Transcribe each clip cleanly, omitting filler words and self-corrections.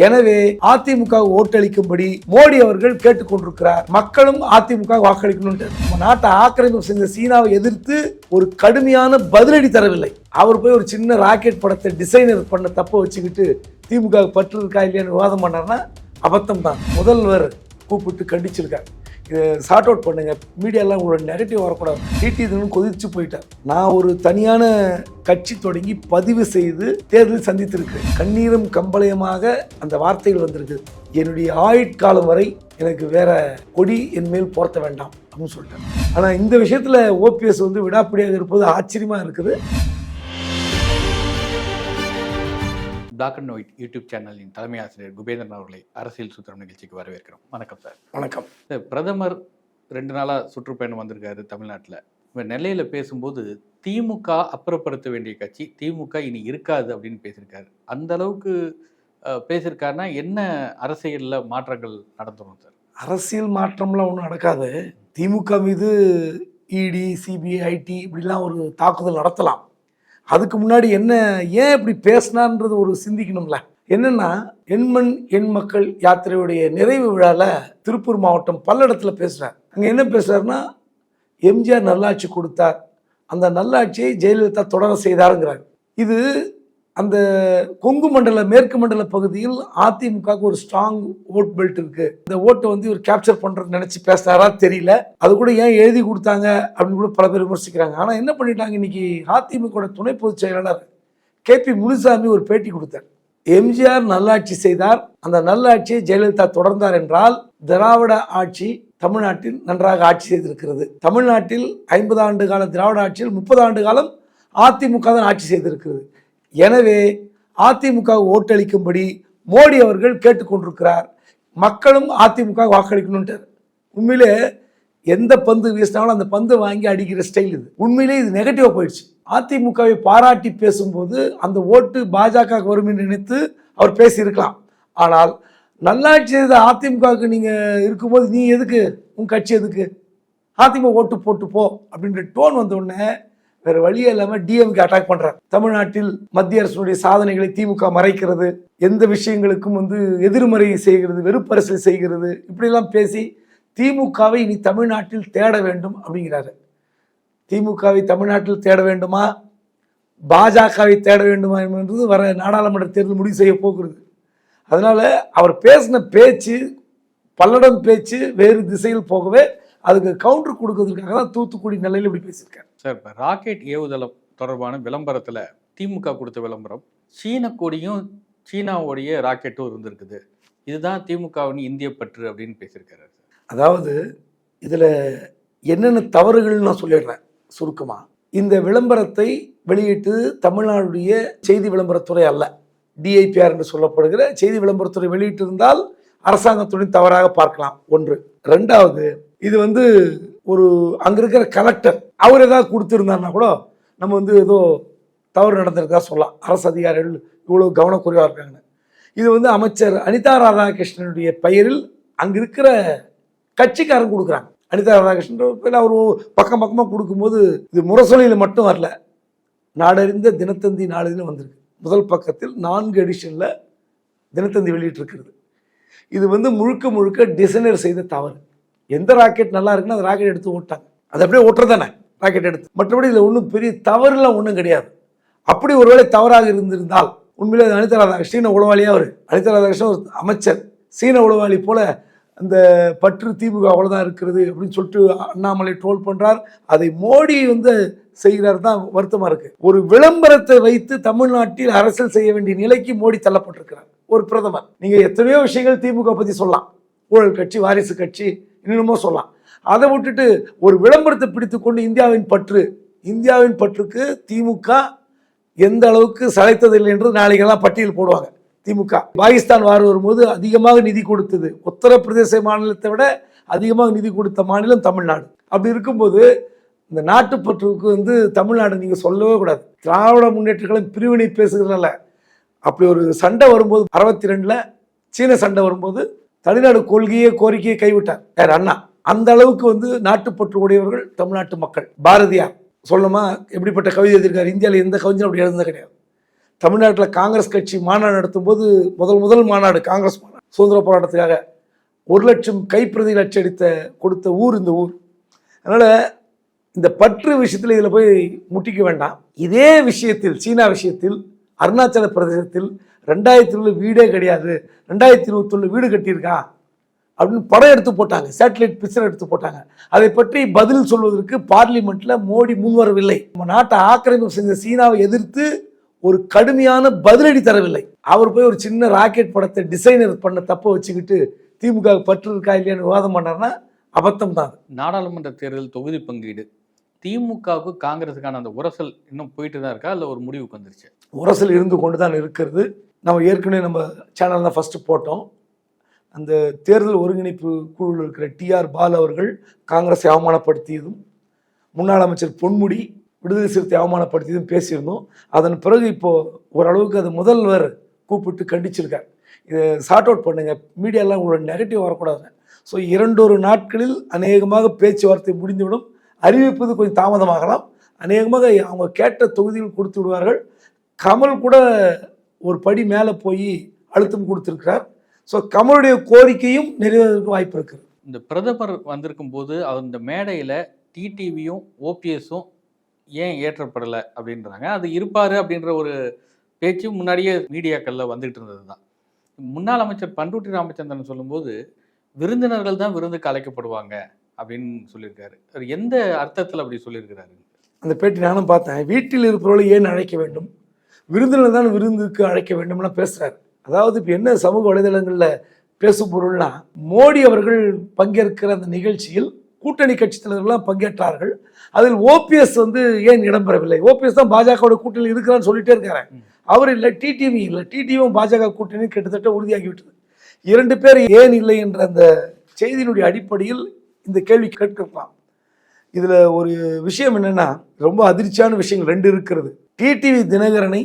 எனவே அதிமுக ஓட்டளிக்கும்படி மோடி அவர்கள் கேட்டுக்கொண்டிருக்கிறார். மக்களும் அதிமுக வாக்களிக்கணும். நம்ம நாட்டை ஆக்கிரமிப்பு செஞ்ச சீனாவை எதிர்த்து ஒரு கடுமையான பதிலடி தரவில்லை. அவர் போய் ஒரு சின்ன ராக்கெட் படத்தை டிசைனர் பண்ண தப்ப வச்சுக்கிட்டு திமுக பற்று இருக்கா இல்லையான்னு விவாதம் பண்ணார்னா அபத்தம் தான். முதல்வர் கூப்பிட்டு கண்டிச்சிருக்காரு. இதை சார்ட் அவுட் பண்ணுங்க, மீடியாலாம் உங்களோட நெகட்டிவ் வரக்கூடாது. டிடின்னு கொதிச்சு போயிட்டார். நான் ஒரு தனியான கட்சி தொடங்கி பதிவு செய்து தேர்தலில் சந்தித்திருக்கிறேன். கண்ணீரும் கம்பளையமாக அந்த வார்த்தைகள் வந்திருக்கு. என்னுடைய ஆயுட்காலம் வரை எனக்கு வேற கொடி என் மேல் போர்த்த வேண்டாம் அப்படின்னு சொல்லிட்டேன். ஆனால் இந்த விஷயத்தில் ஓபிஎஸ் விடாப்பிடியாக இருப்பது ஆச்சரியமாக இருக்குது. பிளாக் அண்ட் ஒயிட் யூடியூப் சேனலின் தலைமை ஆசிரியர் குபேந்திரன் அவர்களை அரசியல் சூத்திரம் நிகழ்ச்சிக்கு வரவேற்கிறோம். வணக்கம் சார். வணக்கம். பிரதமர் 2 நாளாக சுற்றுப்பயணம் வந்திருக்காரு தமிழ்நாட்டில். இப்போ நெல்லையில் பேசும்போது திமுக அப்புறப்படுத்த வேண்டிய கட்சி, திமுக இனி இருக்காது அப்படின்னு பேசியிருக்காரு. அந்த அளவுக்கு பேசியிருக்காருன்னா என்ன அரசியலில் மாற்றங்கள் நடந்துடும் சார்? அரசியல் மாற்றம்லாம் ஒன்றும் நடக்காது. திமுக மீது இடி, சிபிஐ, ஐடி இப்படிலாம் ஒரு தாக்குதல் நடத்தலாம். அதுக்கு முன்னாடி ஏன் இப்படி பேசினான்றது ஒரு சிந்திக்கணும்ல. என்னன்னா, எண்மண் எண் மக்கள் யாத்திரையுடைய நிறைவு விழாவில் திருப்பூர் மாவட்டம் பல்லடத்துல பேசுறார். அங்கே என்ன பேசுறாருன்னா, எம்ஜிஆர் நல்லாட்சி கொடுத்தார், அந்த நல்லாட்சியை ஜெயலலிதா தொடர செய்தாருங்கிறார். இது அந்த கொங்கு மண்டல மேற்கு மண்டல பகுதியில் அதிமுகவுக்கு ஒரு ஸ்ட்ராங் ஓட் பெல்ட் இருக்கு. இந்த ஓட்டை ஒரு கேப்சர் பண்றது நினைச்சு பேசினாரா தெரியல. அது கூட ஏன் எழுதி கொடுத்தாங்க அப்படின்னு கூட பல பேர் விமர்சிக்கிறாங்க. ஆனா என்ன பண்ணிட்டாங்க, இன்னைக்கு அதிமுக துணை பொதுச் செயலாளர் KP முனுசாமி ஒரு பேட்டி கொடுத்தார். எம்ஜிஆர் நல்லாட்சி செய்தார், அந்த நல்லாட்சியை ஜெயலலிதா தொடர்ந்தார் என்றால் திராவிட ஆட்சி தமிழ்நாட்டில் நன்றாக ஆட்சி செய்திருக்கிறது. தமிழ்நாட்டில் 50 ஆண்டு கால திராவிட ஆட்சியில் 30 ஆண்டு காலம் அதிமுக தான் ஆட்சி செய்திருக்கிறது. எனவே அதிமுக ஓட்டளிக்கும்படி மோடி அவர்கள் கேட்டுக்கொண்டிருக்கிறார். மக்களும் அதிமுக வாக்களிக்கணும். உண்மையிலே எந்த பந்து வீசினாலும் அந்த பந்து வாங்கி அடிக்கிற ஸ்டைல் இது. உண்மையிலே இது நெகட்டிவா போயிடுச்சு. அதிமுகவை பாராட்டி பேசும்போது அந்த ஓட்டு பாஜக வரும் என்று நினைத்து அவர் பேசியிருக்கலாம். ஆனால் நல்லாட்சி செய்த அதிமுகவுக்கு நீங்க இருக்கும்போது நீ எதுக்கு, உன் கட்சி எதுக்கு, அதிமுக ஓட்டு போட்டு போ அப்படின்ற டோன் வந்த உடனே வேற வழியே இல்லாம டிஎம்கே அட்டாக் பண்றார். தமிழ்நாட்டில் மத்திய அரசுடைய சாதனைகளை திமுக மறைக்கிறது, எந்த விஷயங்களுக்கும் எதிர்மறை செய்கிறது, வெறுப்பரசியல் செய்கிறது, இப்படிலாம் பேசி திமுகவை இனி தமிழ்நாட்டில் தேட வேண்டும் அப்படிங்கிறாரு. திமுகவை தமிழ்நாட்டில் தேட வேண்டுமா, பாஜகவை தேட வேண்டுமா என்பது வர நாடாளுமன்ற தேர்தல் முடிவு செய்ய போகிறது. அதனால அவர் பேசின பேச்சு, பல்லடம் பேச்சு வேறு திசையில் போகவே அதுக்கு கவுண்டர் கொடுக்கறதுக்காக தான் தூத்துக்குடி நிலையில் இப்படி பேசியிருக்காரு. சார், இப்போ ராக்கெட் ஏவுதளம் தொடர்பான விளம்பரத்தில் திமுக கொடுத்த விளம்பரம், சீன கொடியும் சீனாவுடைய ராக்கெட்டும் இருந்திருக்குது, இதுதான் திமுகவின் இந்திய பற்று அப்படின்னு பேசியிருக்காரு. அதாவது இதில் என்னென்ன தவறுகள் நான் சொல்லிடுறேன் சுருக்கமாக. இந்த விளம்பரத்தை வெளியிட்டு தமிழ்நாடுடைய செய்தி விளம்பரத்துறை அல்ல, DIPR என்று சொல்லப்படுகிற செய்தி விளம்பரத்துறை வெளியிட்டிருந்தால் அரசாங்கத்துடன் தவறாக பார்க்கலாம். ஒன்று. ரெண்டாவது, இது ஒரு அங்க இருக்கிற கலெக்டர் அவர் ஏதாவது கொடுத்துருந்தாருன்னா கூட நம்ம ஏதோ தவறு நடந்திருக்கா சொல்லலாம். அரசு அதிகாரிகள் இவ்வளவு கவனக்குறைவாக இருக்காங்க. இது அமைச்சர் அனிதா ராதாகிருஷ்ணனுடைய பெயரில் அங்க இருக்கிற கட்சிக்காரன் கொடுக்குறாங்க. அனிதா ராதாகிருஷ்ணன் அவர் பக்கம் பக்கமாக கொடுக்கும்போது இது முரசொலியில் மட்டும் வரல, நாடறிந்த தினத்தந்தி நாளிதழ் வந்திருக்கு. முதல் பக்கத்தில் 4 எடிஷன்ல தினத்தந்தி வெளியிட்டிருக்கிறது. இது முழுக்க முழுக்க டிசைனர் செய்த தவறு. எந்த ராக்கெட் நல்லா இருக்குன்னா அந்த ராக்கெட் எடுத்து ஓட்டாங்க, அது அப்படியே ஓட்டுறதானே ராக்கெட் எடுத்து. மற்றபடி இதில் ஒன்றும் பெரிய தவறுலாம் ஒன்றும் கிடையாது. அப்படி ஒருவேளை தவறாக இருந்திருந்தால் உண்மையிலே அனிதா ராதாகிருஷ்ணன் சீன உளவாளியாக அவர், அனிதா ராதாகிருஷ்ணன் ஒரு அமைச்சர், சீன உளவாளி போல அந்த பற்று திமுக அவ்வளோதான் இருக்கிறது அப்படின்னு சொல்லிட்டு அண்ணாமலை ட்ரோல் பண்ணுறார். அதை மோடி செய்கிறார் தான் வருத்தமாக இருக்கு. ஒரு விளம்பரத்தை வைத்து தமிழ்நாட்டில் அரசியல் செய்ய வேண்டிய நிலைக்கு மோடி தள்ளப்பட்டிருக்கிறார். ஒரு பிரதமர், நீங்க எத்தனையோ விஷயங்கள் திமுக பத்தி சொல்லலாம், ஊழல் கட்சி, வாரிசு கட்சி, இன்னுமோ சொல்லலாம். அதை விட்டுட்டு ஒரு விளம்பரத்தை பிடித்து கொண்டு இந்தியாவின் பற்றுக்கு திமுக எந்த அளவுக்கு சளைத்ததில்லை என்று நாளைக்கெல்லாம் பட்டியல் போடுவாங்க. திமுக பாகிஸ்தான் வார் வரும்போது அதிகமாக நிதி கொடுத்தது, உத்தரப்பிரதேச மாநிலத்தை விட அதிகமாக நிதி கொடுத்த மாநிலம் தமிழ்நாடு. அப்படி இருக்கும்போது இந்த நாட்டுப்பற்றுக்கு தமிழ்நாடு நீங்க சொல்லவே கூடாது. திராவிட முன்னேற்ற கழகம் பிரிவினை பேசுகிறதுனால அப்படி ஒரு சண்டை வரும்போது 62ல் சீன சண்டை வரும்போது தனிநாடு கொள்கையை கோரிக்கையை கைவிட்டார் அண்ணா. அந்த அளவுக்கு நாட்டுப்பற்று உடையவர்கள் தமிழ்நாட்டு மக்கள். பாரதியார் சொல்லணுமா, எப்படிப்பட்ட கவிதை எழுதியிருக்காரு, இந்தியாவில் எந்த கவிஞரும் அப்படி எழுதுனது கிடையாது. தமிழ்நாட்டில் காங்கிரஸ் கட்சி மாநாடு நடத்தும் போது முதல் மாநாடு காங்கிரஸ் மாநாடு சுதந்திர போராட்டத்துக்காக 1 லட்சம் கைப்பிரதிகள் அச்சடித்த கொடுத்த ஊர் இந்த ஊர். அதனால் இந்த பற்று விஷயத்தில் இதில் போய் முட்டிக்க வேண்டாம். இதே விஷயத்தில் சீனா விஷயத்தில் அருணாச்சல பிரதேசத்தில் 2007 வீடே கிடையாது, 2021 வீடு கட்டியிருக்கா அப்படின்னு படம் எடுத்து போட்டாங்க, சேட்டலைட் பிக்சர் எடுத்து போட்டாங்க. அதை பற்றி பதில் சொல்வதற்கு பார்லிமெண்ட்ல மோடி முன்வரவில்லை. நம்ம நாட்டை ஆக்கிரமிப்பு செஞ்ச சீனாவை எதிர்த்து ஒரு கடுமையான பதிலடி தரவில்லை. அவர் போய் ஒரு சின்ன ராக்கெட் படத்தை டிசைனர் பண்ண தப்ப வச்சுக்கிட்டு திமுக பற்று இருக்கா இல்லையான்னு விவாதம் பண்ணார்னா அபத்தம் தான். நாடாளுமன்ற தேர்தல் தொகுதி பங்கீடு திமுகவுக்கு காங்கிரஸுக்கான அந்த உரசல் இன்னும் போயிட்டு தான் இருக்கா, இல்லை ஒரு முடிவுக்கு வந்துருச்சு? உரசல் இருந்து கொண்டு தான் இருக்கிறது. நம்ம ஏற்கனவே நம்ம சேனல் தான் ஃபஸ்ட்டு போட்டோம். அந்த தேர்தல் ஒருங்கிணைப்பு குழுவில் இருக்கிற டிஆர் பால் அவர்கள் காங்கிரஸை அவமானப்படுத்தியதும், முன்னாள் அமைச்சர் பொன்முடி விடுதலை சிறுத்தை அவமானப்படுத்தியதும் பேசியிருந்தோம். அதன் பிறகு இப்போது ஓரளவுக்கு அது முதல்வர் கூப்பிட்டு கண்டிச்சிருக்கார். இதை சார்ட் அவுட் பண்ணுங்க, மீடியாலாம் உங்களோட நெகட்டிவ் வரக்கூடாது. ஸோ 2 நாட்களில் அநேகமாக பேச்சுவார்த்தை முடிந்துவிடும். அறிவிப்பது கொஞ்சம் தாமதமாகலாம். அநேகமாக அவங்க கேட்ட தொகுதிகள் கொடுத்து விடுவார்கள். கமல் கூட ஒரு படி மேலே போய் அழுத்தம் கொடுத்துருக்கிறார். ஸோ கமலுடைய கோரிக்கையும் நிறைவேறதுக்கு வாய்ப்பு இருக்குது. இந்த பிரதமர் வந்திருக்கும் போது அந்த மேடையில் டிடிவியும் ஓபிஎஸும் ஏன் ஏற்றப்படலை அப்படின்றாங்க. அது இருப்பார் அப்படின்ற ஒரு பேச்சு முன்னாடியே மீடியாக்களில் வந்துகிட்டு இருந்தது தான். முன்னாள் அமைச்சர் பண்ருட்டி ராமச்சந்திரன் சொல்லும்போது விருந்தினர்கள் தான் விருந்துக்கு அழைக்கப்படுவாங்க அப்படின்னு சொல்லியிருக்காரு. எந்த அர்த்தத்தில் அப்படி சொல்லியிருக்கிறாரு? அந்த பேட்டி நானும் பார்த்தேன். வீட்டில் இருப்பவர்களை ஏன் அழைக்க வேண்டும், விருந்தினர் தான் விருந்துக்கு அழைக்க வேண்டும்லாம் பேசுகிறார். அதாவது இப்போ என்ன சமூக வலைதளங்களில் பேசும் பொருள்னா, மோடி அவர்கள் பங்கேற்கிற அந்த நிகழ்ச்சியில் கூட்டணி கட்சி தலைவர்கள்லாம் பங்கேற்றார்கள். அதில் ஓபிஎஸ் ஏன் இடம்பெறவில்லை? ஓபிஎஸ் தான் பாஜகவோட கூட்டணியில் இருக்கிறான்னு சொல்லிட்டே இருக்காரு. அவர் இல்லை, டிடிவி இல்லை. டிடிவியும் பாஜக கூட்டணி கிட்டத்தட்ட உறுதியாகிவிட்டது. 2 பேர் ஏன் இல்லை என்ற அந்த செய்தியினுடைய அடிப்படையில் இந்த கேள்வி கேட்கலாம். இதில் ஒரு விஷயம் என்னென்னா, ரொம்ப அதிர்ச்சியான விஷயங்கள் 2 இருக்கிறது. டிடிவி தினகரனை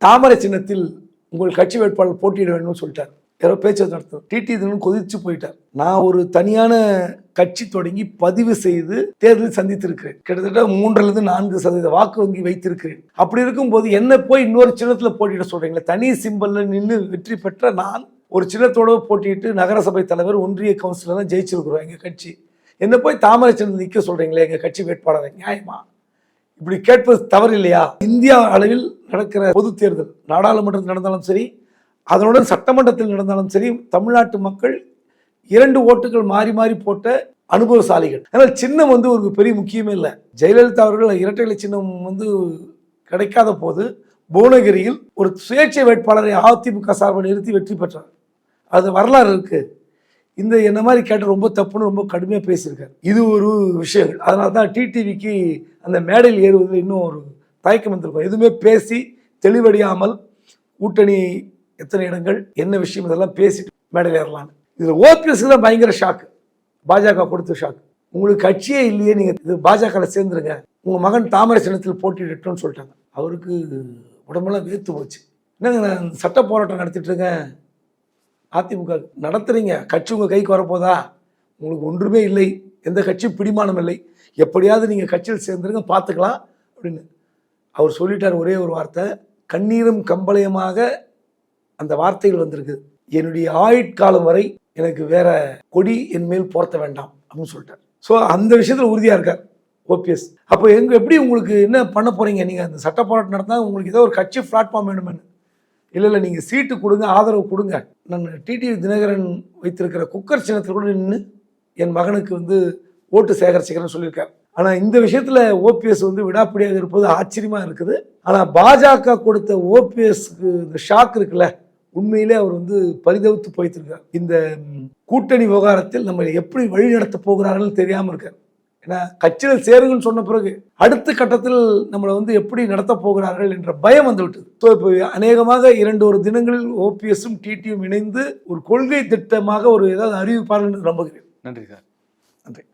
தாமரை சின்னத்தில் உங்கள் கட்சி வேட்பாளர் போட்டியிட வேண்டும்னு சொல்லிட்டார். யாரோ பேச்சு நடத்தும். டிடி தினகரன் கொதிச்சு போயிட்டார். நான் ஒரு தனியான கட்சி தொடங்கி பதிவு செய்து தேர்தலில் சந்தித்திருக்கிறேன். கிட்டத்தட்ட 3-4% வாக்கு வங்கி வைத்திருக்கிறேன். அப்படி இருக்கும்போது என்ன போய் இன்னொரு சின்னத்தில் போட்டியிட சொல்றீங்களா? தனி சிம்பல்ல நின்று வெற்றி பெற்ற நான் ஒரு சின்னத்தோட போட்டியிட்டு நகரசபை தலைவர், ஒன்றிய கவுன்சிலர் தான் ஜெயிச்சிருக்கிறோம் எங்கள் கட்சி. என்ன போய் தாமரை சின்னத்தில் நிற்க சொல்றீங்களே எங்கள் கட்சி வேட்பாளரை? நியாயமா? இப்படி கேட்பது தவறு இல்லையா? இந்தியா அளவில் நடக்கிற பொது தேர்தல், நாடாளுமன்றத்தில் நடந்தாலும் சரி, அதனுடன் சட்டமன்றத்தில் நடந்தாலும் சரி, தமிழ்நாட்டு மக்கள் 2 ஓட்டுகள் மாறி மாறி போட்ட அனுபவசாலிகள். அதனால் சின்னம் ஒரு பெரிய முக்கியமே இல்லை. ஜெயலலிதா அவர்கள் இரட்டை இலை சின்னம் கிடைக்காத போது புவனகிரியில் ஒரு சுயேட்சை வேட்பாளரை அதிமுக சார்பில் நிறுத்தி வெற்றி பெற்றார். அது வரலாறு இருக்கு. என்ன மாதிரி கேட்டு ரொம்ப தப்புன்னு ரொம்ப கடுமையாக பேசியிருக்காரு. இது ஒரு விஷயங்கள். அதனால தான் டிடிவிக்கு அந்த மேடையில் ஏறுவதில் இன்னும் ஒரு தயக்கம் வந்திருக்கும். எதுவுமே பேசி தெளிவடையாமல் கூட்டணி எத்தனை இடங்கள் என்ன விஷயம் இதெல்லாம் பேசிட்டு மேடையில் ஏறலான்னு. இதில் ஓபிஎஸ்க்கு தான் பயங்கர ஷாக்கு. பாஜக கொடுத்த ஷாக்கு. உங்களுக்கு கட்சியே இல்லையே, நீங்கள் இது பாஜகவில் சேர்ந்துருங்க, உங்கள் மகன் தாமரை சின்னத்தில் போட்டியிடட்டும்னு சொல்லிட்டாங்க. அவருக்கு உடம்பெல்லாம் வேர்த்து போச்சு. என்னங்க நான் சட்ட போராட்டம் நடத்திட்டு இருக்கேன், அதிமுக நடத்துறீங்க, கட்சி உங்கள் கைக்கு வரப்போதா? உங்களுக்கு ஒன்றுமே இல்லை, எந்த கட்சியும் பிடிமானம் இல்லை, எப்படியாவது நீங்கள் கட்சியில் சேர்ந்துருங்க, பார்த்துக்கலாம் அப்படின்னு அவர் சொல்லிட்டார். ஒரே ஒரு வார்த்தை, கண்ணீரும் கம்பளையமாக அந்த வார்த்தைகள் வந்திருக்கு. என்னுடைய ஆயுட்காலம் வரை எனக்கு வேற கொடி என் மேல் போர்த்த வேண்டாம் அப்படின்னு சொல்லிட்டார். ஸோ அந்த விஷயத்தில் உறுதியாக இருக்கார் ஓபிஎஸ். அப்போ எப்படி உங்களுக்கு என்ன பண்ண போறீங்க? நீங்கள் அந்த சட்ட போராட்டம் நடத்தினா உங்களுக்கு ஏதோ ஒரு கட்சி பிளாட்ஃபார்ம் வேணுமென்னு. இல்லை நீங்கள் சீட்டு கொடுங்க, ஆதரவு கொடுங்க. நான் டிடிவி தினகரன் வைத்திருக்கிற குக்கர் சின்னத்தில் கூட நின்று என் மகனுக்கு ஓட்டு சேகரிச்சுக்கிறேன்னு சொல்லியிருக்காரு. ஆனால் இந்த விஷயத்தில் ஓபிஎஸ் விடாப்பிடியாக இருப்பது ஆச்சரியமாக இருக்குது. ஆனால் பாஜக கொடுத்த ஓபிஎஸ்க்கு இந்த ஷாக் இருக்குல்ல, உண்மையிலே அவர் பரிதவித்து போய்த்திருக்கார். இந்த கூட்டணி விவகாரத்தில் நம்ம எப்படி வழி நடத்த போகிறார்கள் தெரியாமல் இருக்கார். ஏன்னா கட்சியில் சேருங்கன்னு சொன்ன பிறகு அடுத்த கட்டத்தில் நம்மளை எப்படி நடத்த போகிறார்கள் என்ற பயம் வந்துவிட்டது. ஸோ இப்போ அநேகமாக 2 தினங்களில் ஓபிஎஸும் டிடியும் இணைந்து ஒரு கொள்கை திட்டமாக ஏதாவது அறிவிப்பார்கள் என்று நம்புகிறேன். நன்றி சார். நன்றி.